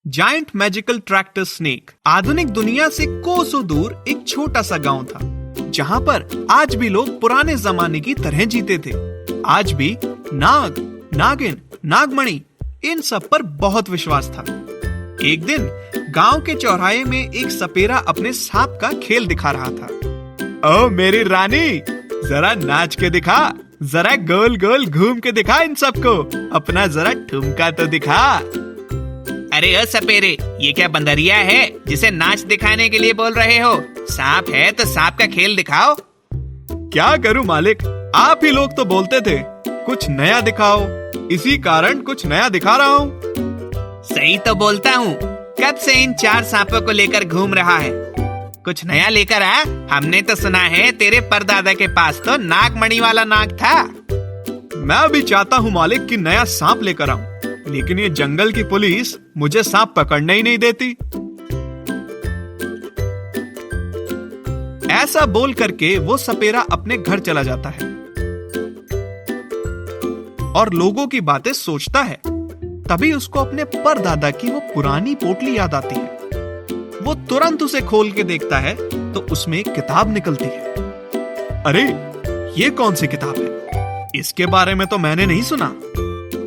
Giant magical tractor snake आधुनिक दुनिया से कोसों दूर एक छोटा सा गांव था, जहां पर आज भी लोग पुराने जमाने की तरह जीते थे। आज भी नाग, नागिन, नागमणि इन सब पर बहुत विश्वास था। एक दिन गांव के चौराहे में एक सपेरा अपने सांप का खेल दिखा रहा था। ओ मेरी रानी, जरा नाच के दिखा, जरा गोल गोल घूम के दिखा इन सबको, अपना जरा ठुमका तो दिखा। अरे ओ सपेरे, ये क्या बंदरिया है जिसे नाच दिखाने के लिए बोल रहे हो? सांप है तो सांप का खेल दिखाओ। क्या करूं मालिक, आप ही लोग तो बोलते थे कुछ नया दिखाओ, इसी कारण कुछ नया दिखा रहा हूँ। सही तो बोलता हूँ, कब से इन 4 सांपों को लेकर घूम रहा है? कुछ नया लेकर आ। हमने तो सुना है तेरे परदादा के पास तो नागमणि वाला नाग था। मैं भी चाहता हूँ मालिक कि नया सांप लेकर आऊं, लेकिन ये जंगल की पुलिस मुझे सांप पकड़ने ही नहीं देती। ऐसा बोल करके वो सपेरा अपने घर चला जाता है और लोगों की बातें सोचता है। तभी उसको अपने परदादा की वो पुरानी पोटली याद आती है। वो तुरंत उसे खोल के देखता है तो उसमें एक किताब निकलती है। अरे ये कौन सी किताब है? इसके बारे में तो मैंने नहीं सुना।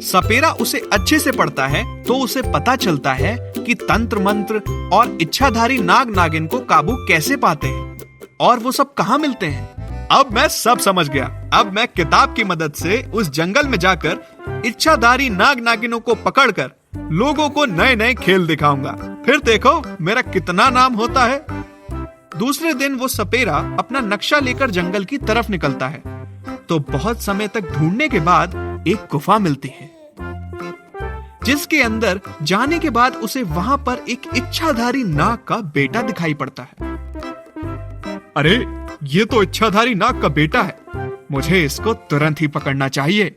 सपेरा उसे अच्छे से पढ़ता है तो उसे पता चलता है कि तंत्र मंत्र और इच्छाधारी नाग नागिन को काबू कैसे पाते हैं और वो सब कहाँ मिलते हैं। अब मैं सब समझ गया। अब मैं किताब की मदद से उस जंगल में जाकर इच्छाधारी नाग नागिनों को पकड़कर लोगों को नए नए खेल दिखाऊंगा। फिर देखो मेरा कितना नाम होता है। दूसरे दिन वो सपेरा अपना नक्शा लेकर जंगल की तरफ निकलता है तो बहुत समय तक ढूंढने के बाद एक गुफा मिलती है, जिसके अंदर जाने के बाद उसे वहां पर एक इच्छाधारी नाग का बेटा दिखाई पड़ता है। अरे ये तो इच्छाधारी नाग का बेटा है, मुझे इसको तुरंत ही पकड़ना चाहिए।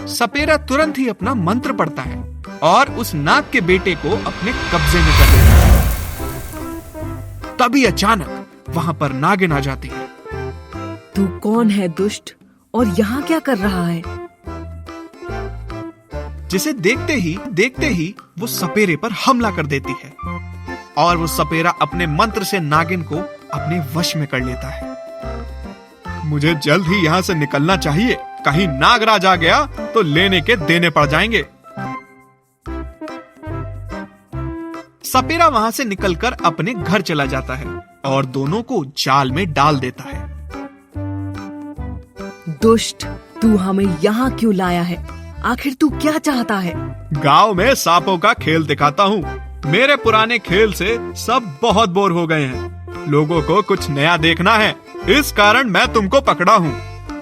सपेरा तुरंत ही अपना मंत्र पढ़ता है और उस नाग के बेटे को अपने कब्जे में कर लेता है। तभी अचानक वहां पर नागिन आ जाती है। तू कौन है दुष्ट, और यहाँ क्या कर रहा है? जिसे देखते ही वो सपेरे पर हमला कर देती है और वो सपेरा अपने मंत्र से नागिन को अपने वश में कर लेता है। मुझे जल्द ही यहाँ से निकलना चाहिए, कहीं नागराज आ गया तो लेने के देने पड़ जाएंगे। सपेरा वहां से निकलकर अपने घर चला जाता है और दोनों को जाल में डाल देता है। दुष्ट, तू हमें यहाँ क्यों लाया है? आखिर तू क्या चाहता है? गांव में सांपों का खेल दिखाता हूँ। मेरे पुराने खेल से सब बहुत बोर हो गए हैं। लोगों को कुछ नया देखना है, इस कारण मैं तुमको पकड़ा हूँ।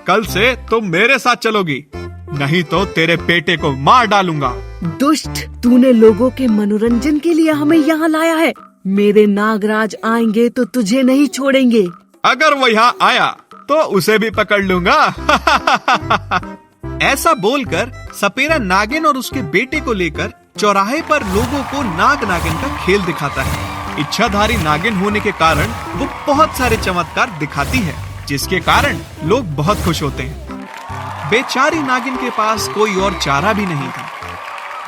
कल से तुम मेरे साथ चलोगी, नहीं तो तेरे बेटे को मार डालूंगा। दुष्ट, तूने लोगों के मनोरंजन के लिए हमें यहाँ लाया है। मेरे नागराज आएंगे तो तुझे नहीं छोड़ेंगे। अगर वो यहाँ आया तो उसे भी पकड़ लूंगा। ऐसा बोलकर सपेरा नागिन और उसके बेटे को लेकर चौराहे पर लोगों को नाग नागिन का खेल दिखाता है। इच्छाधारी नागिन होने के कारण वो बहुत सारे चमत्कार दिखाती है, जिसके कारण लोग बहुत खुश होते हैं। बेचारी नागिन के पास कोई और चारा भी नहीं था।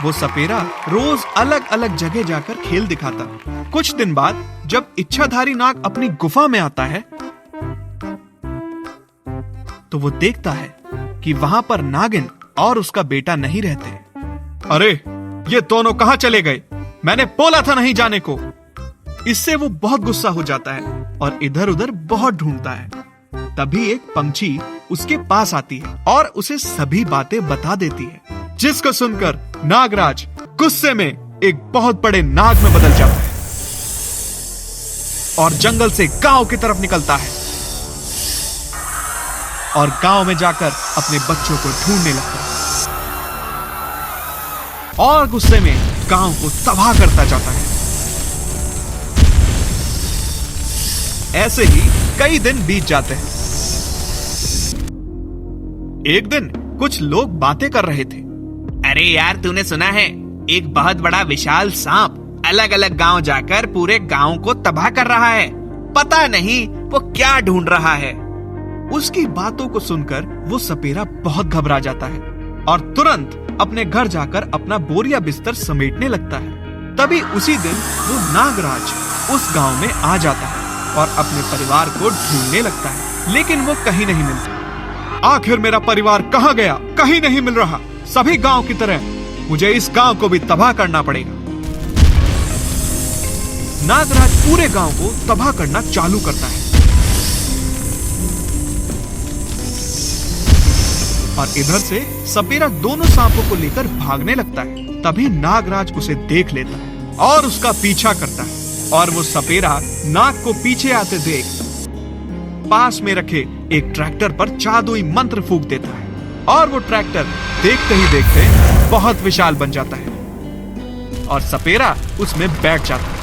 वो सपेरा रोज अलग अलग जगह जाकर खेल दिखाता। कुछ दिन बाद जब इच्छाधारी नाग अपनी गुफा में आता है तो वो देखता है कि वहां पर नागिन और उसका बेटा नहीं रहते। अरे ये दोनों कहां चले गए? मैंने बोला था नहीं जाने को। इससे वो बहुत गुस्सा हो जाता है और इधर उधर बहुत ढूंढता है। तभी एक पंछी उसके पास आती है और उसे सभी बातें बता देती है, जिसको सुनकर नागराज गुस्से में एक बहुत बड़े नाग में बदल जाता है और जंगल से गांव की तरफ निकलता है और गांव में जाकर अपने बच्चों को ढूंढने लगता है और गुस्से में गांव को तबाह करता जाता है। ऐसे ही कई दिन बीत जाते हैं। एक दिन कुछ लोग बातें कर रहे थे। अरे यार, तूने सुना है एक बहुत बड़ा विशाल सांप अलग अलग गांव जाकर पूरे गांव को तबाह कर रहा है। पता नहीं वो क्या ढूंढ रहा है। उसकी बातों को सुनकर वो सपेरा बहुत घबरा जाता है और तुरंत अपने घर जाकर अपना बोरिया बिस्तर समेटने लगता है। तभी उसी दिन वो नागराज उस गांव में आ जाता है और अपने परिवार को ढूंढने लगता है, लेकिन वो कहीं नहीं मिलता। आखिर मेरा परिवार कहाँ गया? कहीं नहीं मिल रहा। सभी गांव की तरह मुझे इस गांव को भी तबाह करना पड़ेगा। नागराज पूरे गांव को तबाह करना चालू करता है और इधर से सपेरा दोनों सांपों को लेकर भागने लगता है। तभी नागराज उसे देख लेता है और उसका पीछा करता है और वो सपेरा नाग को पीछे आते देख पास में रखे एक ट्रैक्टर पर जादुई मंत्र फूंक देता है और वो ट्रैक्टर देखते ही देखते बहुत विशाल बन जाता है और सपेरा उसमें बैठ जाता है।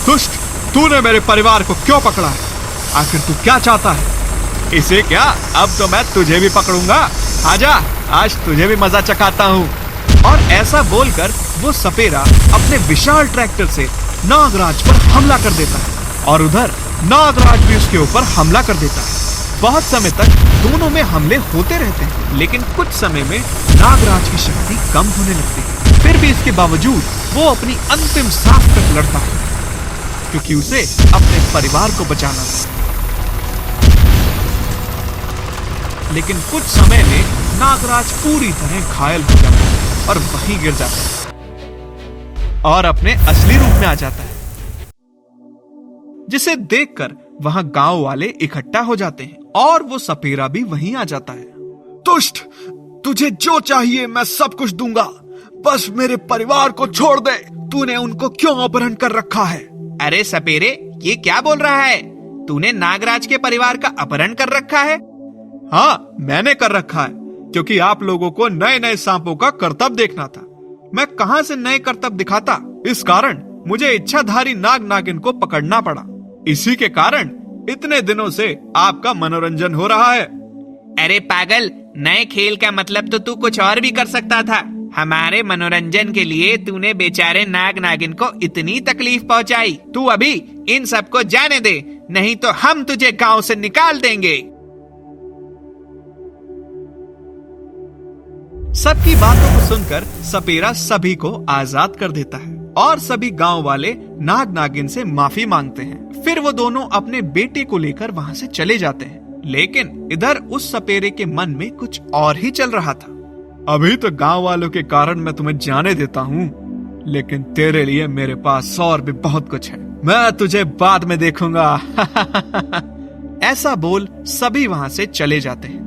दुष्ट, तूने मेरे परिवार को क्यों पकड़ा है? आखिर तू क्या चाहता है? इसे क्या, अब तो मैं तुझे भी पकड़ूंगा। आजा, आज तुझे भी मजा चखाता हूँ। और ऐसा बोलकर वो सपेरा अपने विशाल ट्रैक्टर से नागराज पर हमला कर देता है और उधर नागराज भी उसके ऊपर हमला कर देता है। बहुत समय तक दोनों में हमले होते रहते हैं, लेकिन कुछ समय में नागराज की शक्ति कम होने लगती है। फिर भी इसके बावजूद वो अपनी अंतिम सांस तक लड़ता है, क्योंकि उसे अपने परिवार को बचाना था। लेकिन कुछ समय में नागराज पूरी तरह घायल हो जाता है और वहीं गिर जाता है और अपने असली रूप में आ जाता है, जिसे देखकर वहां गांव वाले इकट्ठा हो जाते हैं और वो सपेरा भी वहीं आ जाता है। दुष्ट, तुझे जो चाहिए मैं सब कुछ दूंगा, बस मेरे परिवार को छोड़ दे। तूने उनको क्यों अपहरण कर रखा है? अरे सपेरे, ये क्या बोल रहा है? तूने नागराज के परिवार का अपहरण कर रखा है? हाँ, मैंने कर रखा है, क्योंकि आप लोगों को नए नए सांपों का करतब देखना था। मैं कहां से नए करतब दिखाता? इस कारण मुझे इच्छाधारी नाग नागिन को पकड़ना पड़ा। इसी के कारण इतने दिनों से आपका मनोरंजन हो रहा है। अरे पागल, नए खेल का मतलब तो तू कुछ और भी कर सकता था। हमारे मनोरंजन के लिए तूने बेचारे नाग नागिन को इतनी तकलीफ पहुंचाई। तू अभी इन सबको जाने दे, नहीं तो हम तुझे गांव से निकाल देंगे। सबकी बातों को सुनकर सपेरा सभी को आजाद कर देता है और सभी गांव वाले नाग नागिन से माफी मांगते हैं। फिर वो दोनों अपने बेटे को लेकर वहां से चले जाते हैं, लेकिन इधर उस सपेरे के मन में कुछ और ही चल रहा था। अभी तो गांव वालों के कारण मैं तुम्हें जाने देता हूँ, लेकिन तेरे लिए मेरे पास और भी बहुत कुछ है। मैं तुझे बाद में देखूंगा। ऐसा बोल सभी वहां से चले जाते हैं।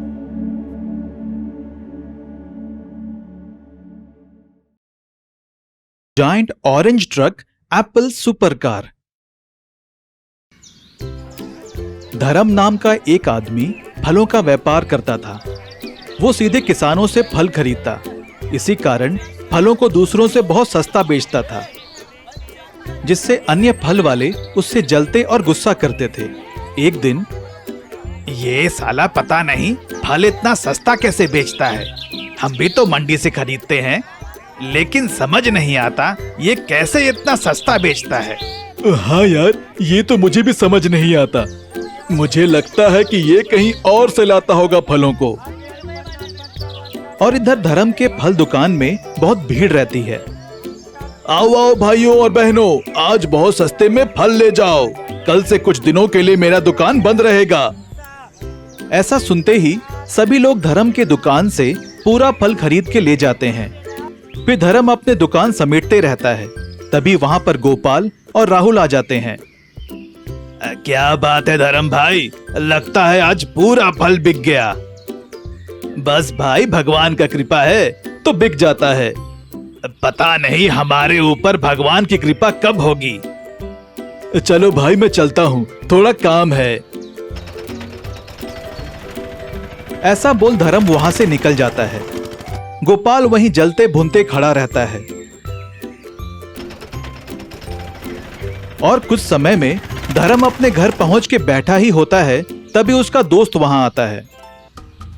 Giant orange truck Apple super car. धर्म नाम का एक आदमी फलों का व्यापार करता था। वो सीधे किसानों से फल खरीदता, इसी कारण फलों को दूसरों से बहुत सस्ता बेचता था, जिससे अन्य फल वाले उससे जलते और गुस्सा करते थे। एक दिन, ये साला पता नहीं फल इतना सस्ता कैसे बेचता है। हम भी तो मंडी से खरीदते हैं, लेकिन समझ नहीं आता ये कैसे इतना सस्ता बेचता है। हाँ यार, ये तो मुझे भी समझ नहीं आता। मुझे लगता है कि ये कहीं और से लाता होगा फलों को। और इधर धर्म के फल दुकान में बहुत भीड़ रहती है। आओ आओ भाइयों और बहनों, आज बहुत सस्ते में फल ले जाओ। कल से कुछ दिनों के लिए मेरा दुकान बंद रहेगा। ऐसा सुनते ही सभी लोग धर्म के दुकान से पूरा फल खरीद के ले जाते हैं। फिर धर्म अपने दुकान समेटते रहता है। तभी वहां पर गोपाल और राहुल आ जाते हैं। क्या बात है धर्म भाई, लगता है आज पूरा फल बिक गया। बस भाई, भगवान का कृपा है तो बिक जाता है। पता नहीं हमारे ऊपर भगवान की कृपा कब होगी। चलो भाई, मैं चलता हूँ, थोड़ा काम है। ऐसा बोल धर्म वहां से निकल जाता है। गोपाल वहीं जलते भुनते खड़ा रहता है। और कुछ समय में धर्म अपने घर पहुंच के बैठा ही होता है, तभी उसका दोस्त वहां आता है।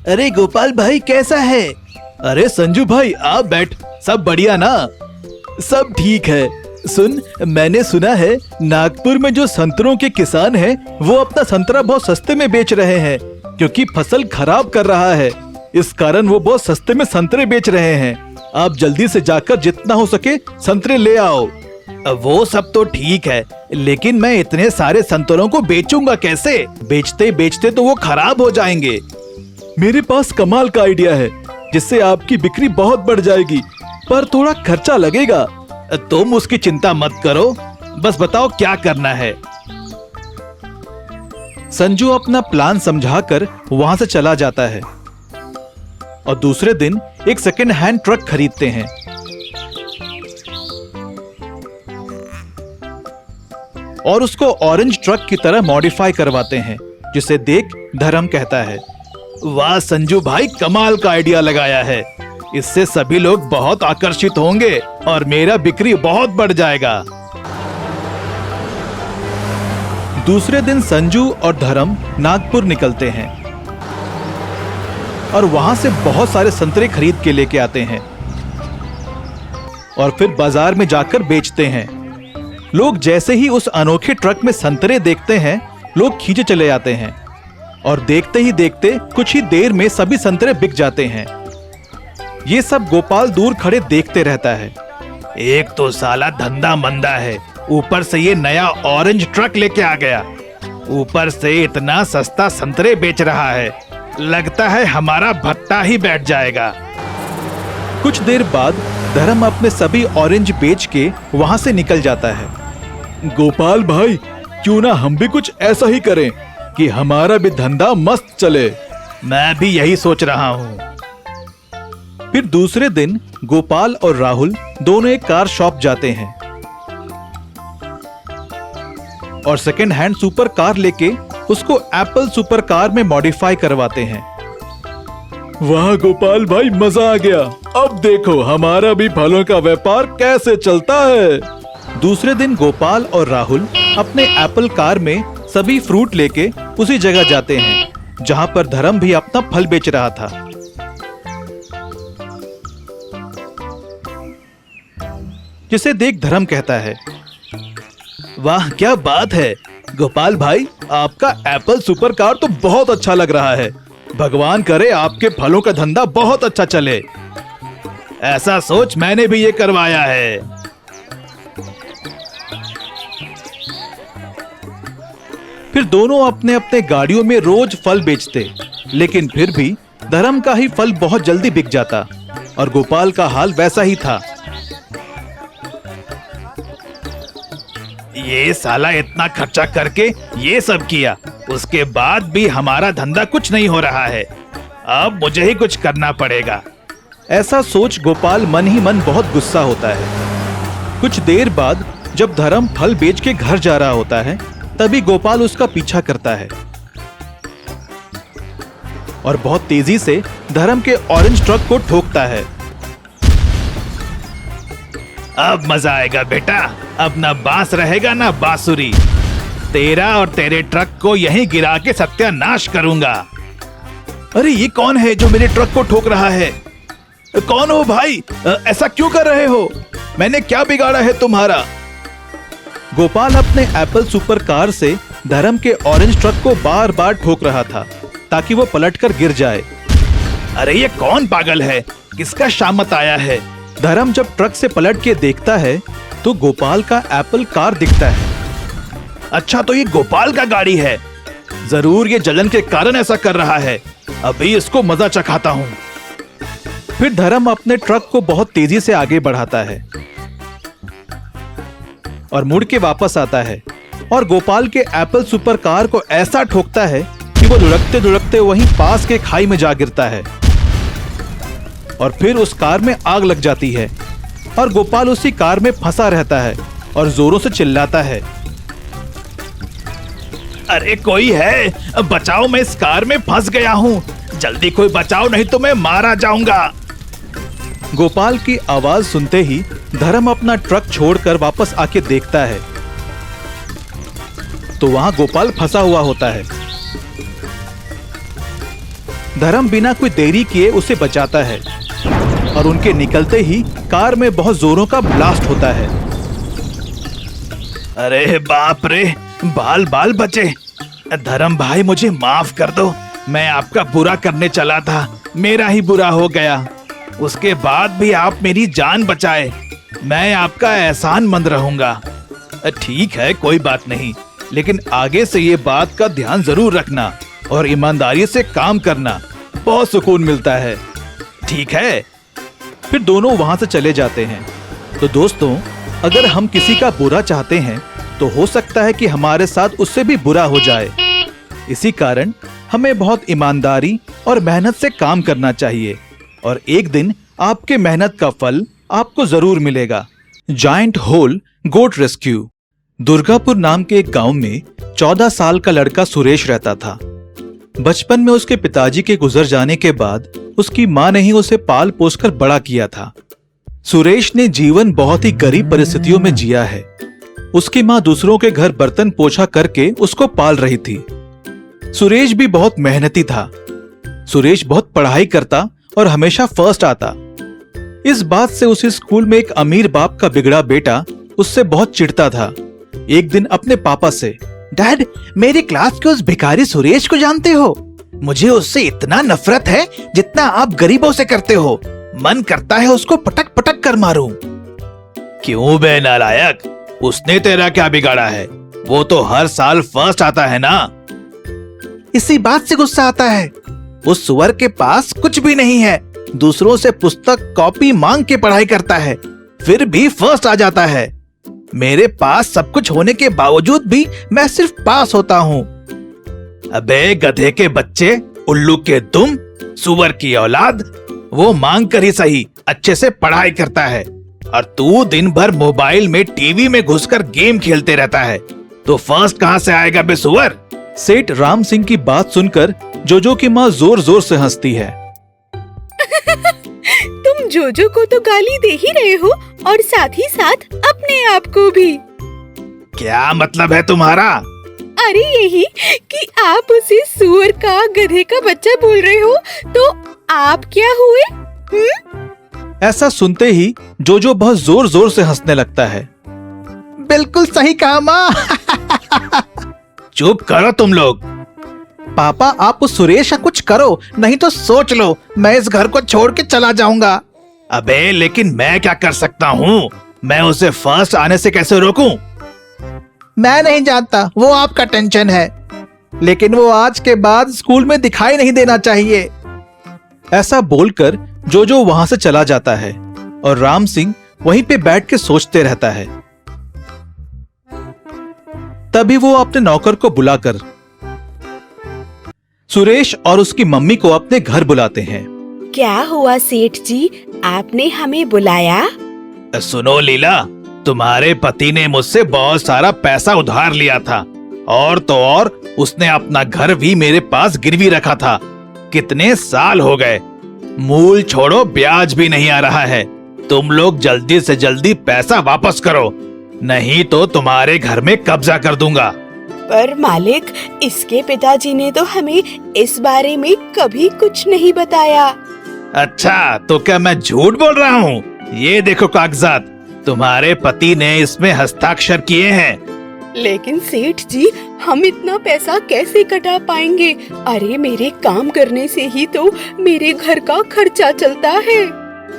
अरे गोपाल भाई, कैसा है? अरे संजू भाई, आप बैठ। सब बढ़िया ना? सब ठीक है। सुन, मैंने सुना है नागपुर में जो संतरों के किसान हैं, वो अपना संतरा बहुत सस्ते में बेच रहे हैं, क्योंकि फसल खराब कर रहा है। इस कारण वो बहुत सस्ते में संतरे बेच रहे हैं। आप जल्दी से जाकर जितना हो सके संतरे ले आओ। वो सब तो ठीक है, लेकिन मैं इतने सारे संतरों को बेचूंगा कैसे? बेचते बेचते तो वो खराब हो जाएंगे। मेरे पास कमाल का आइडिया है जिससे आपकी बिक्री बहुत बढ़ जाएगी, पर थोड़ा खर्चा लगेगा। तुम उसकी चिंता मत करो, बस बताओ क्या करना है। संजू अपना प्लान समझाकर वहां से चला जाता है और दूसरे दिन एक सेकेंड हैंड ट्रक खरीदते हैं। और उसको ऑरेंज ट्रक की तरह मॉडिफाई करवाते हैं, जिसे देख धर्म कहता है, वाह संजू भाई, कमाल का आइडिया लगाया है। इससे सभी लोग बहुत आकर्षित होंगे और मेरा बिक्री बहुत बढ़ जाएगा। दूसरे दिन संजू और धर्म नागपुर निकलते हैं और वहां से बहुत सारे संतरे खरीद के लेके आते हैं और फिर बाजार में जाकर बेचते हैं। लोग जैसे ही उस अनोखे ट्रक में संतरे देखते हैं, लोग खींचे चले जाते हैं और देखते ही देखते कुछ ही देर में सभी संतरे बिक जाते हैं। ये सब गोपाल दूर खड़े देखते रहता है। एक तो साला धंधा मंदा है, ऊपर से ये नया ऑरेंज ट्रक लेके आ गया, ऊपर से इतना सस्ता संतरे बेच रहा है। लगता है हमारा भट्टा ही बैठ जाएगा। कुछ देर बाद धर्म अपने सभी ऑरेंज बेच के वहां से निकल जाता है। गोपाल भाई, क्यों ना हम भी कुछ ऐसा ही करें कि हमारा भी धंधा मस्त चले। मैं भी यही सोच रहा हूँ। फिर दूसरे दिन गोपाल और राहुल दोनों एक कार शॉप जाते हैं और सेकेंड हैंड सुपर कार लेके उसको एप्पल सुपर कार में मॉडिफाई करवाते हैं। वाह गोपाल भाई, मजा आ गया। अब देखो हमारा भी फलों का व्यापार कैसे चलता है। दूसरे दिन गोपाल और राहुल अपने एप्पल कार में सभी फ्रूट लेके उसी जगह जाते हैं जहां पर धर्म भी अपना फल बेच रहा था। जिसे देख धर्म कहता है, वाह क्या बात है गोपाल भाई, आपका एप्पल सुपर कार तो बहुत अच्छा लग रहा है। भगवान करे आपके फलों का धंधा बहुत अच्छा चले। ऐसा सोच मैंने भी ये करवाया है। फिर दोनों अपने अपने गाड़ियों में रोज फल बेचते, लेकिन फिर भी धर्म का ही फल बहुत जल्दी बिक जाता और गोपाल का हाल वैसा ही था। ये साला इतना खर्चा करके ये सब किया, उसके बाद भी हमारा धंधा कुछ नहीं हो रहा है। अब मुझे ही कुछ करना पड़ेगा। ऐसा सोच गोपाल मन ही मन बहुत गुस्सा होता है। कुछ देर बाद जब धर्म फल बेच के घर जा रहा होता है, तभी गोपाल उसका पीछा करता है और बहुत तेजी से धर्म के ऑरेंज ट्रक को ठोकता है। अब मजा आएगा बेटा, अब ना बांस रहेगा ना बांसुरी। तेरा और तेरे ट्रक को यहीं गिरा के सत्यानाश करूंगा। अरे ये कौन है जो मेरे ट्रक को ठोक रहा है? कौन हो भाई? ऐसा क्यों कर रहे हो? मैंने क्या बिगाड़ा है तुम्हारा? गोपाल अपने एप्पल सुपर कार से धर्म के ऑरेंज ट्रक को बार बार ठोक रहा था ताकि वो पलटकर गिर जाए। अरे ये कौन पागल है? किसका शामत आया है? धर्म जब ट्रक से पलट के देखता है तो गोपाल का एप्पल कार दिखता है। अच्छा, तो ये गोपाल का गाड़ी है। जरूर ये जलन के कारण ऐसा कर रहा है। अभी इसको मजा चखाता हूँ। फिर धर्म अपने ट्रक को बहुत तेजी से आगे बढ़ाता है और मुड़ के वापस आता है और गोपाल के एप्पल सुपर कार को ऐसा ठोकता है कि वो लुढ़कते लुढ़कते वहीं पास के खाई में जा गिरता है और फिर उस कार में आग लग जाती है और गोपाल उसी कार में फंसा रहता है और जोरों से चिल्लाता है, अरे कोई है, बचाओ, मैं इस कार में फंस गया हूँ। जल्दी कोई बचाओ, नहीं तो मैं मारा जाऊंगा। गोपाल की आवाज सुनते ही धर्म अपना ट्रक छोड़कर वापस आके देखता है तो वहां गोपाल फंसा हुआ होता है। धर्म बिना कोई देरी किए उसे बचाता है और उनके निकलते ही कार में बहुत जोरों का ब्लास्ट होता है। अरे बाप रे, बाल बाल बचे। धर्म भाई मुझे माफ कर दो, मैं आपका बुरा करने चला था। मेरा ही बुरा हो गया। उसके बाद भी आप मेरी जान बचाए। मैं आपका एहसानमंद रहूंगा। ठीक है, कोई बात नहीं, लेकिन आगे से ये बात का ध्यान जरूर रखना और ईमानदारी से काम करना। बहुत सुकून मिलता है। ठीक है। फिर दोनों वहां से चले जाते हैं। तो दोस्तों, अगर हम किसी का बुरा चाहते हैं तो हो सकता है कि हमारे साथ उससे भी बुरा हो जाए। इसी कारण हमें बहुत ईमानदारी और मेहनत से काम करना चाहिए और एक दिन आपके मेहनत का फल आपको जरूर मिलेगा। जायंट होल गोट रेस्क्यू। दुर्गापुर नाम के एक गांव में 14 साल का लड़का सुरेश रहता था। बचपन में उसके पिताजी के गुजर जाने के बाद उसकी मां ने ही उसे पाल पोसकर बड़ा किया था। सुरेश ने जीवन बहुत ही गरीब परिस्थितियों में जिया है। उसकी मां दूसरों के घर बर्तन पोछा करके उसको पाल रही थी। सुरेश भी बहुत मेहनती था। सुरेश बहुत पढ़ाई करता और हमेशा फर्स्ट आता। इस बात से उसे स्कूल में एक अमीर बाप का बिगड़ा बेटा उससे बहुत चिढ़ता था। एक दिन अपने पापा से, डैड, मेरी क्लास के उस भिखारी सुरेश को जानते हो? मुझे उससे इतना नफरत है जितना आप गरीबों से करते हो। मन करता है उसको पटक पटक कर मारूं। क्यों बे नालायक, उसने तेरा क्या बिगाड़ा है? वो तो हर साल फर्स्ट आता है ना। इसी बात से गुस्सा आता है। उस सुअर के पास कुछ भी नहीं है। दूसरों से पुस्तक कॉपी मांग के पढ़ाई करता है, फिर भी फर्स्ट आ जाता है। मेरे पास सब कुछ होने के बावजूद भी मैं सिर्फ पास होता हूँ। अबे गधे के बच्चे, उल्लू के दुम, सुअर की औलाद, वो मांग कर ही सही अच्छे से पढ़ाई करता है और तू दिन भर मोबाइल में टीवी में घुसकर गेम खेलते रहता है, तो फर्स्ट कहाँ से आएगा बे सुअर? सेठ राम सिंह की बात सुनकर जोजो की माँ जोर जोर से हंसती है। तुम जोजो को तो गाली दे ही रहे हो और साथ ही साथ अपने आप को भी। क्या मतलब है तुम्हारा? अरे यही कि आप उसे सुअर का, गधे का बच्चा बोल रहे हो, तो आप क्या हुए? ऐसा सुनते ही जोजो बहुत जोर जोर से हंसने लगता है। बिल्कुल सही कहा माँ। चुप करो तुम लोग। पापा, आप उस सुरेश का कुछ करो, नहीं तो सोच लो मैं इस घर को छोड़ के चला जाऊंगा। अबे लेकिन मैं क्या कर सकता हूँ? मैं उसे फर्स्ट आने से कैसे रोकूं? मैं नहीं जानता, वो आपका टेंशन है, लेकिन वो आज के बाद स्कूल में दिखाई नहीं देना चाहिए। ऐसा बोलकर जोजो वहां से चला जाता है और राम सिंह वहीं पे बैठ के सोचते रहता है। तभी वो अपने नौकर को बुलाकर सुरेश और उसकी मम्मी को अपने घर बुलाते हैं। क्या हुआ सेठ जी, आपने हमें बुलाया? सुनो लीला, तुम्हारे पति ने मुझसे बहुत सारा पैसा उधार लिया था और तो और उसने अपना घर भी मेरे पास गिरवी रखा था। कितने साल हो गए, मूल छोड़ो ब्याज भी नहीं आ रहा है। तुम लोग जल्दी से जल्दी पैसा वापस करो, नहीं तो तुम्हारे घर में कब्जा कर दूंगा। पर मालिक, इसके पिताजी ने तो हमें इस बारे में कभी कुछ नहीं बताया। अच्छा, तो क्या मैं झूठ बोल रहा हूँ? ये देखो कागजात, तुम्हारे पति ने इसमें हस्ताक्षर किए हैं। लेकिन सेठ जी, हम इतना पैसा कैसे कटा पाएंगे? अरे मेरे काम करने से ही तो मेरे घर का खर्चा चलता है।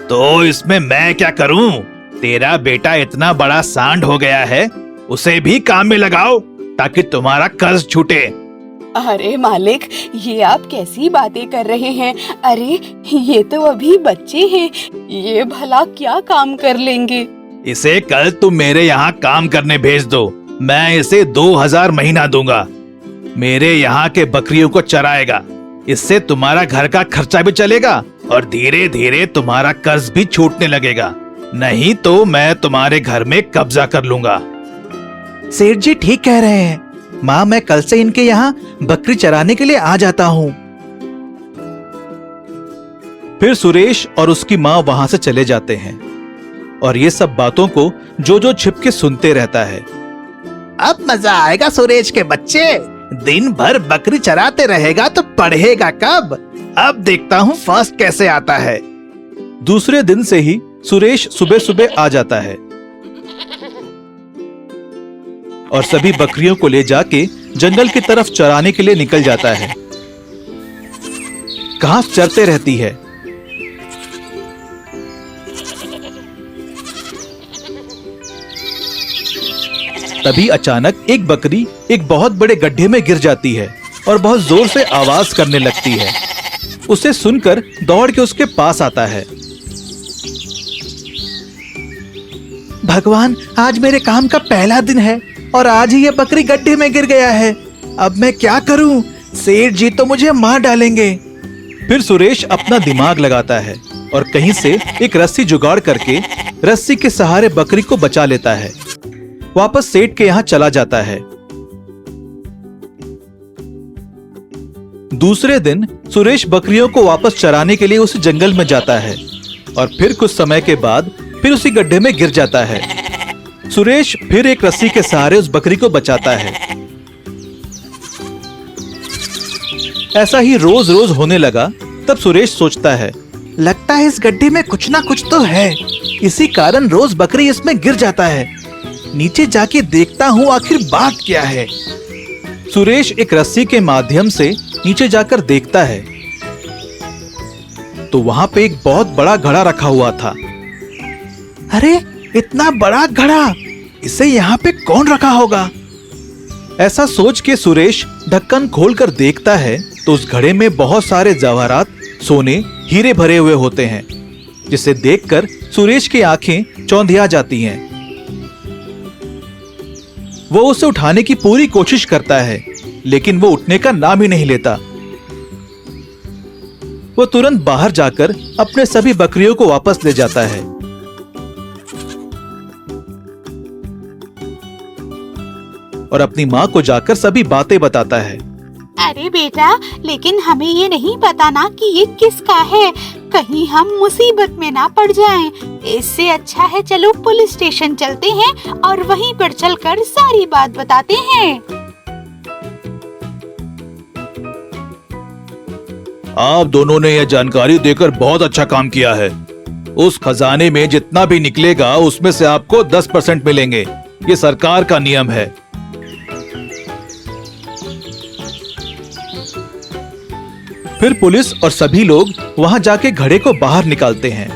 तो इसमें मैं क्या करूं? तेरा बेटा इतना बड़ा सांड हो गया है, उसे भी काम में लगाओ ताकि तुम्हारा कर्ज छूटे। अरे मालिक, ये आप कैसी बातें कर रहे हैं? अरे ये तो अभी बच्चे हैं, ये भला क्या काम कर लेंगे? इसे कल तुम मेरे यहाँ काम करने भेज दो। मैं इसे 2000 महीना दूंगा। मेरे यहाँ के बकरियों को चराएगा। इससे तुम्हारा घर का खर्चा भी चलेगा और धीरे धीरे तुम्हारा कर्ज भी छूटने लगेगा। नहीं तो मैं तुम्हारे घर में कब्जा कर लूंगा। सेठ जी ठीक कह रहे हैं। माँ, मैं कल से इनके यहाँ बकरी चराने के लिए आ जाता हूँ। फिर सुरेश और उसकी माँ वहां से चले जाते हैं और ये सब बातों को जो छिप के सुनते रहता है। अब मजा आएगा सुरेश के बच्चे। दिन भर बकरी चराते रहेगा तो पढ़ेगा कब? अब देखता हूँ फर्स्ट कैसे आता है। दूसरे दिन से ही सुरेश सुबह सुबह आ जाता है और सभी बकरियों को ले जाके जंगल की तरफ चराने के लिए निकल जाता है। घास चरते रहती है। तभी अचानक एक बकरी एक बहुत बड़े गड्ढे में गिर जाती है और बहुत जोर से आवाज करने लगती है। उसे सुनकर दौड़ के उसके पास आता है। भगवान, आज मेरे काम का पहला दिन है और आज ही ये बकरी गड्ढे में गिर गया है। अब मैं क्या करूं? सेठ जी तो मुझे मार डालेंगे। फिर सुरेश अपना दिमाग लगाता है और कहीं से एक रस्सी जुगाड़ करके रस्सी के सहारे बकरी को बचा लेता है। वापस सेठ के यहाँ चला जाता है। दूसरे दिन सुरेश बकरियों को वापस चराने के लिए उस जंगल में जाता है और फिर कुछ समय के बाद फिर उसी गड्ढे में गिर जाता है। सुरेश फिर एक रस्सी के सहारे उस बकरी को बचाता है। ऐसा ही रोज रोज होने लगा। तब सुरेश सोचता है, लगता है इस गड्ढे में कुछ ना कुछ तो है, इसी कारण रोज बकरी इसमें गिर जाता है। नीचे जाके देखता हूँ आखिर बात क्या है। सुरेश एक रस्सी के माध्यम से नीचे जाकर देखता है तो वहां पे एक बहुत बड़ा घड़ा रखा हुआ था। अरे, इतना बड़ा घड़ा, इसे यहाँ पे कौन रखा होगा? ऐसा सोच के सुरेश ढक्कन खोलकर देखता है तो उस घड़े में बहुत सारे जवाहरात, सोने, हीरे भरे हुए होते हैं, जिसे देखकर सुरेश की आंखें चौंधिया जाती हैं। वो उसे उठाने की पूरी कोशिश करता है, लेकिन वो उठने का नाम ही नहीं लेता। वो तुरंत बाहर जाकर अपने सभी बकरियों को वापस ले जाता है। और अपनी माँ को जाकर सभी बातें बताता है। अरे बेटा, लेकिन हमें ये नहीं पता ना कि ये किसका है, कहीं हम मुसीबत में ना पड़ जाएं। इससे अच्छा है चलो पुलिस स्टेशन चलते हैं और वहीं पर चलकर सारी बात बताते हैं। आप दोनों ने यह जानकारी देकर बहुत अच्छा काम किया है। उस खजाने में जितना भी निकलेगा उसमें से आपको 10% मिलेंगे। ये सरकार का नियम है। फिर पुलिस और सभी लोग वहां जाके घड़े को बाहर निकालते हैं।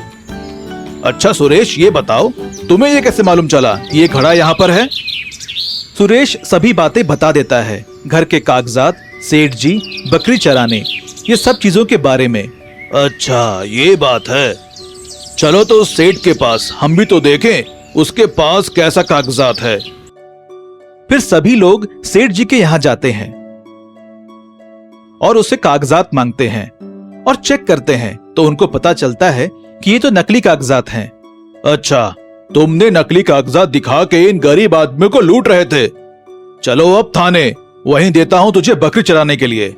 अच्छा सुरेश, ये बताओ तुम्हें ये कैसे मालूम चला कि ये घड़ा यहाँ पर है? सुरेश सभी बातें बता देता है, घर के कागजात, सेठ जी, बकरी चराने, ये सब चीजों के बारे में। अच्छा ये बात है, चलो तो उस सेठ के पास हम भी तो देखें उसके पास कैसा कागजात है। फिर सभी लोग सेठ जी के यहाँ जाते हैं और उससे कागजात मांगते हैं और चेक करते हैं तो उनको पता चलता है कि ये तो नकली कागजात हैं। अच्छा, तुमने नकली कागजात दिखा के इन गरीब आदमियों को लूट रहे थे। चलो अब थाने, वहीं देता हूं तुझे बकरी चराने के लिए।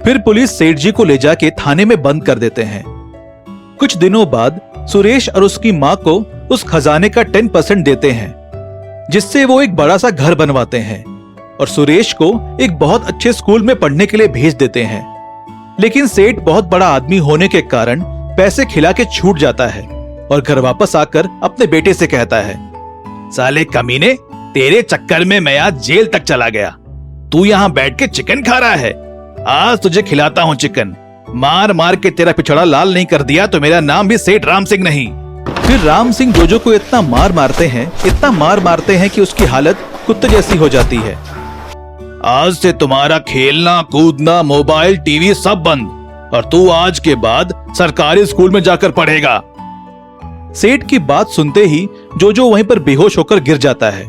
फिर पुलिस सेठ जी को ले जाके थाने में बंद कर देते हैं। कुछ दिनों बाद सुरेश और उसकी माँ को उस खजाने का 10% देते हैं, जिससे वो एक बड़ा सा घर बनवाते हैं और सुरेश को एक बहुत अच्छे स्कूल में पढ़ने के लिए भेज देते हैं। लेकिन सेठ बहुत बड़ा आदमी होने के कारण पैसे खिला के छूट जाता है और घर वापस आकर अपने बेटे से कहता है, साले कमीने, तेरे चक्कर में मैं आज जेल तक चला गया। तू यहाँ बैठ के चिकन खा रहा है, आज तुझे खिलाता हूँ चिकन। मार मार के तेरा पिछड़ा लाल नहीं कर दिया तो मेरा नाम भी सेठ राम सिंह नहीं। फिर राम सिंह जोजो को इतना मार मारते हैं कि उसकी हालत कुत्ते जैसी हो जाती है। आज से तुम्हारा खेलना कूदना, मोबाइल, टीवी सब बंद और तू आज के बाद सरकारी स्कूल में जाकर पढ़ेगा। सेठ की बात सुनते ही जोजो वहीं पर बेहोश होकर गिर जाता है।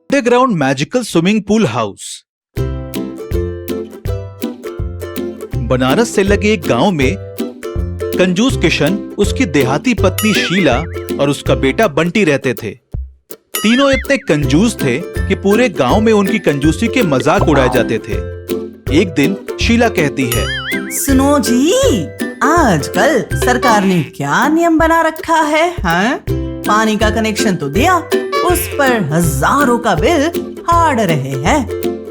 Underground magical swimming pool house. Banaras से लगे एक गांव में कंजूस किशन, उसकी देहाती पत्नी शीला और उसका बेटा बंटी रहते थे। तीनों इतने कंजूस थे कि पूरे गांव में उनकी कंजूसी के मजाक उड़ाए जाते थे। एक दिन शीला कहती है, सुनो जी, आजकल सरकार ने क्या नियम बना रखा है, हाँ? पानी का कनेक्शन तो दिया, उस पर हजारों का बिल हाड़ रहे हैं।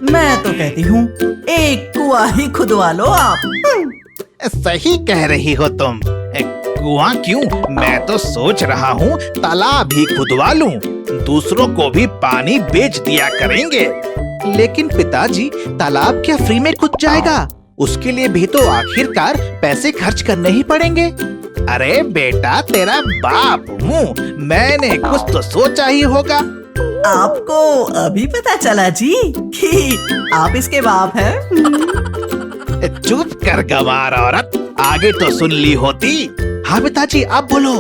मैं तो कहती हूँ एक कुआं ही खुदवा लो आप। सही कह रही हो तुम। कुआं क्यों, मैं तो सोच रहा हूँ तालाब ही खुदवा लूं, दूसरों को भी पानी बेच दिया करेंगे। लेकिन पिताजी, तालाब क्या फ्री में खुद जाएगा? उसके लिए भी तो आखिरकार पैसे खर्च करने ही पड़ेंगे। अरे बेटा, तेरा बाप हूँ, मैंने कुछ तो सोचा ही होगा। आपको अभी पता चला जी कि आप इसके बाप हैं? चुप कर गंवार औरत, आगे तो सुन ली होती। हाँ पिताजी, आप बोलो।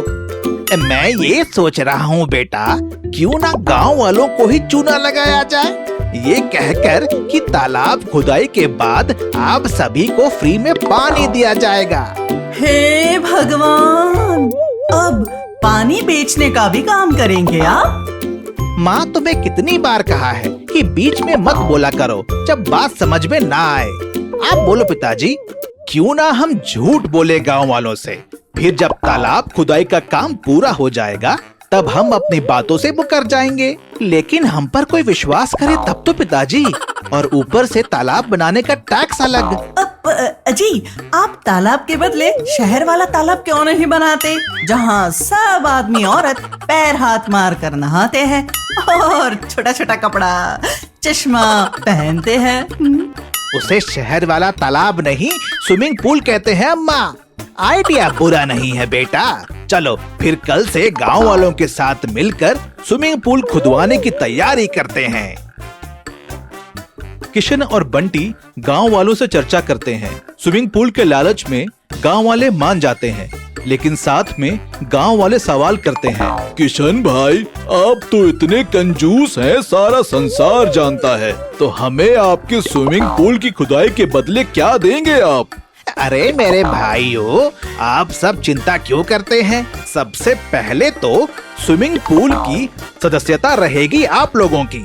मैं ये सोच रहा हूँ बेटा, क्यों ना गांव वालों को ही चूना लगाया जाए, ये कहकर कि तालाब खुदाई के बाद आप सभी को फ्री में पानी दिया जाएगा। हे भगवान, अब पानी बेचने का भी काम करेंगे आप? माँ, तुम्हें कितनी बार कहा है कि बीच में मत बोला करो जब बात समझ में ना आए। आप बोलो पिताजी, क्यों ना हम झूठ बोले गांव वालों से, फिर जब तालाब खुदाई का काम पूरा हो जाएगा तब हम अपनी बातों से मुकर जाएंगे। लेकिन हम पर कोई विश्वास करे तब तो पिताजी, और ऊपर से तालाब बनाने का टैक्स अलग। जी, आप तालाब के बदले शहर वाला तालाब क्यों नहीं बनाते, जहाँ सब आदमी औरत पैर हाथ मार कर नहाते हैं और छोटा छोटा कपड़ा चश्मा पहनते हैं। उसे शहर वाला तालाब नहीं, स्विमिंग पूल कहते हैं अम्मा। आइडिया बुरा नहीं है बेटा। चलो फिर कल से गांव वालों के साथ मिलकर स्विमिंग पूल खुदवाने की तैयारी करते हैं। किशन और बंटी गांव वालों से चर्चा करते हैं। स्विमिंग पूल के लालच में गांव वाले मान जाते हैं, लेकिन साथ में गांव वाले सवाल करते हैं। किशन भाई, आप तो इतने कंजूस हैं, सारा संसार जानता है, तो हमें आपके स्विमिंग पूल की खुदाई के बदले क्या देंगे आप? अरे मेरे भाइयों, आप सब चिंता क्यों करते हैं? सबसे पहले तो स्विमिंग पूल की सदस्यता रहेगी आप लोगों की।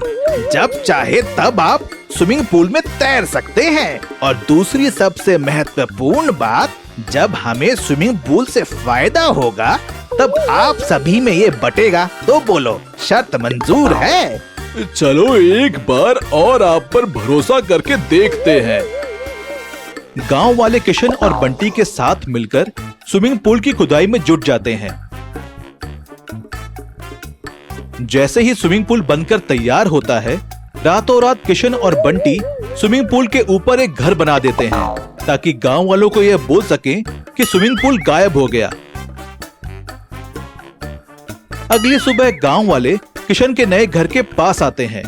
जब चाहे तब आप स्विमिंग पूल में तैर सकते हैं। और दूसरी सबसे महत्वपूर्ण बात, जब हमें स्विमिंग पूल से फायदा होगा तब आप सभी में ये बटेगा। तो बोलो, शर्त मंजूर है? चलो एक बार और आप पर भरोसा करके देखते हैं। गांव वाले किशन और बंटी के साथ मिलकर स्विमिंग पूल की खुदाई में जुट जाते हैं। जैसे ही स्विमिंग पूल बनकर तैयार होता है, रातों रात किशन और बंटी स्विमिंग पूल के ऊपर एक घर बना देते हैं, ताकि गांव वालों को यह बोल सकें कि स्विमिंग पूल गायब हो गया। अगली सुबह गांव वाले किशन के नए घर के पास आते हैं।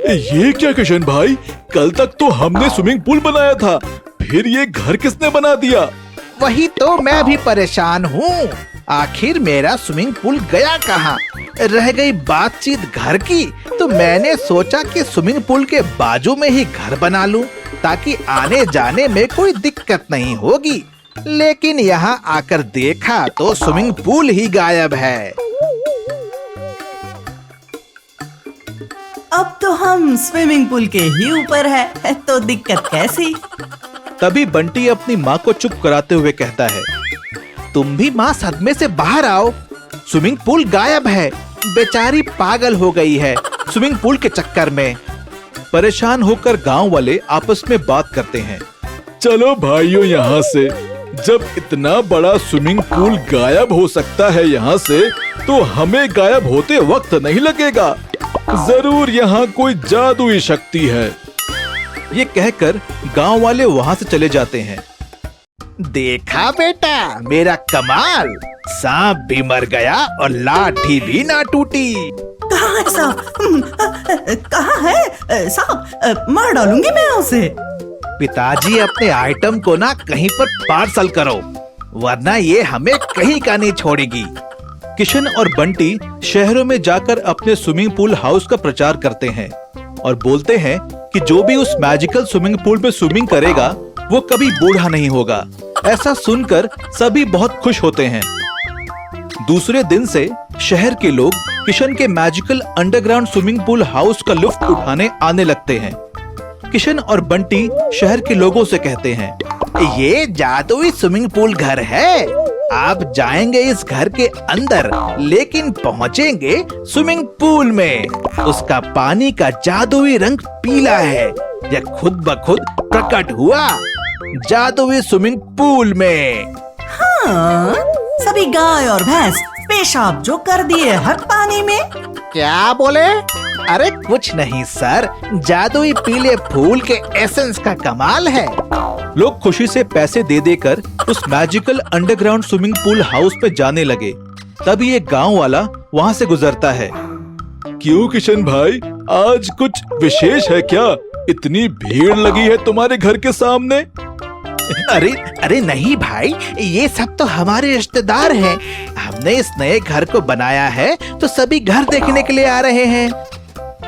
ये क्या किशन भाई, कल तक तो हमने स्विमिंग पूल बनाया था, फिर ये घर किसने बना दिया? वही तो मैं भी परेशान हूँ। आखिर मेरा स्विमिंग पूल गया कहाँ? रह गई बातचीत घर की, तो मैंने सोचा कि स्विमिंग पूल के बाजू में ही घर बना लूं, ताकि आने जाने में कोई दिक्कत नहीं होगी। लेकिन यहाँ आकर देखा तो स्विमिंग पूल ही गायब है। अब तो हम स्विमिंग पूल के ही ऊपर है, तो दिक्कत कैसी? तभी बंटी अपनी माँ को चुप कराते हुए कहता है, तुम भी माँ सदमे से बाहर आओ। स्विमिंग पूल गायब है, बेचारी पागल हो गई है स्विमिंग पूल के चक्कर में। परेशान होकर गांव वाले आपस में बात करते हैं। चलो भाइयों, यहाँ से जब इतना बड़ा स्विमिंग पूल गायब हो सकता है यहाँ से, तो हमें गायब होते वक्त नहीं लगेगा। जरूर यहाँ कोई जादुई शक्ति है। ये कहकर गांव वाले वहाँ से चले जाते हैं। देखा बेटा, मेरा कमाल, सांप भी मर गया और लाठी भी ना टूटी। कहाँ है सांप? कहाँ है सांप? मार डालूंगी मैं उसे। पिताजी, अपने आइटम को ना कहीं पर पार्सल करो, वरना ये हमें कहीं का नहीं छोड़ेगी। किशन और बंटी शहरों में जाकर अपने स्विमिंग पूल हाउस का प्रचार करते हैं और बोलते हैं कि जो भी उस मैजिकल स्विमिंग पूल में स्विमिंग करेगा वो कभी बूढ़ा नहीं होगा। ऐसा सुनकर सभी बहुत खुश होते हैं। दूसरे दिन से शहर के लोग किशन के magical underground swimming pool house का लुत्फ उठाने आने लगते हैं। किशन और बंटी शहर के लोगों से कहते हैं, ये जादुई स्विमिंग पूल घर है। आप जाएंगे इस घर के अंदर, लेकिन पहुंचेंगे स्विमिंग पूल में। उसका पानी का जादुई रंग पीला है। यह खुद ब खुद प्रकट हुआ जादुई स्विमिंग पूल में। हाँ, सभी गाय और भैंस पेशाब जो कर दिए हर पानी में। क्या बोले? अरे कुछ नहीं सर, जादुई पीले फूल के एसेंस का कमाल है। लोग खुशी से पैसे दे देकर उस magical underground swimming pool house पे जाने लगे। तभी एक गांव वाला वहां से गुजरता है। क्यों किशन भाई, आज कुछ विशेष है क्या? इतनी भीड़ लगी है तुम्हारे घर के सामने? अरे अरे नहीं भाई, ये सब तो हमारे रिश्तेदार हैं। हमने इस नए घर को बनाया है तो सभी घर देखने के लिए आ रहे हैं।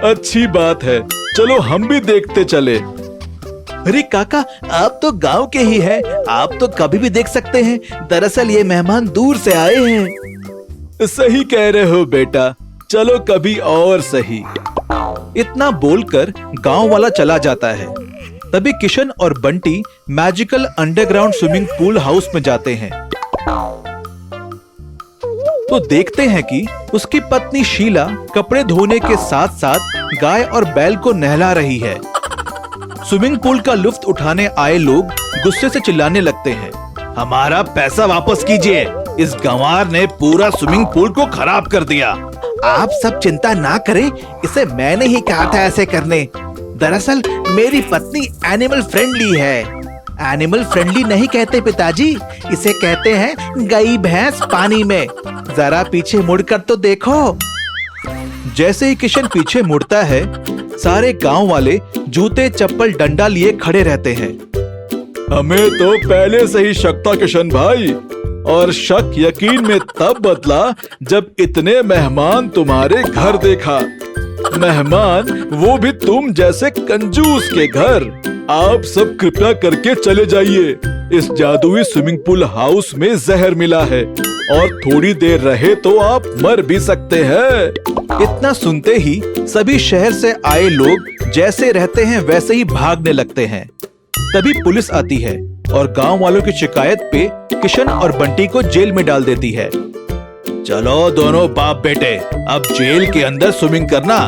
अच्छी बात है, चलो हम भी देखते चले। अरे काका, आप तो गांव के ही हैं, आप तो कभी भी देख सकते हैं। दरअसल ये मेहमान दूर से आए हैं। सही कह रहे हो बेटा, चलो कभी और सही। इतना बोलकर गांव वाला चला जाता है। तभी किशन और Bunty magical underground swimming pool house में जाते हैं तो देखते हैं कि उसकी पत्नी शीला कपड़े धोने के साथ साथ गाय और बैल को नहला रही है। स्विमिंग पूल का लुत्फ उठाने आए लोग गुस्से से चिल्लाने लगते हैं, हमारा पैसा वापस कीजिए, इस गंवार ने पूरा स्विमिंग पूल को खराब कर दिया। आप सब चिंता ना करें, इसे मैंने ही कहा था ऐसे करने। दरअसल मेरी पत्नी एनिमल फ्रेंडली है। एनिमल फ्रेंडली नहीं कहते पिताजी, इसे कहते हैं गई भैंस पानी में। जरा पीछे मुड़कर तो देखो। जैसे ही किशन पीछे मुड़ता है, सारे गांव वाले जूते चप्पल डंडा लिए खड़े रहते हैं। हमें तो पहले से ही शक था किशन भाई, और शक यकीन में तब बदला जब इतने मेहमान तुम्हारे घर देखा। मेहमान वो भी तुम जैसे कंजूस के घर। आप सब कृपया करके चले जाइए, इस जादुई स्विमिंग पूल हाउस में जहर मिला है और थोड़ी देर रहे तो आप मर भी सकते हैं। इतना सुनते ही सभी शहर से आए लोग जैसे रहते हैं वैसे ही भागने लगते हैं। तभी पुलिस आती है और गांव वालों की शिकायत पे किशन और बंटी को जेल में डाल देती है। चलो दोनों बाप बेटे, अब जेल के अंदर स्विमिंग करना।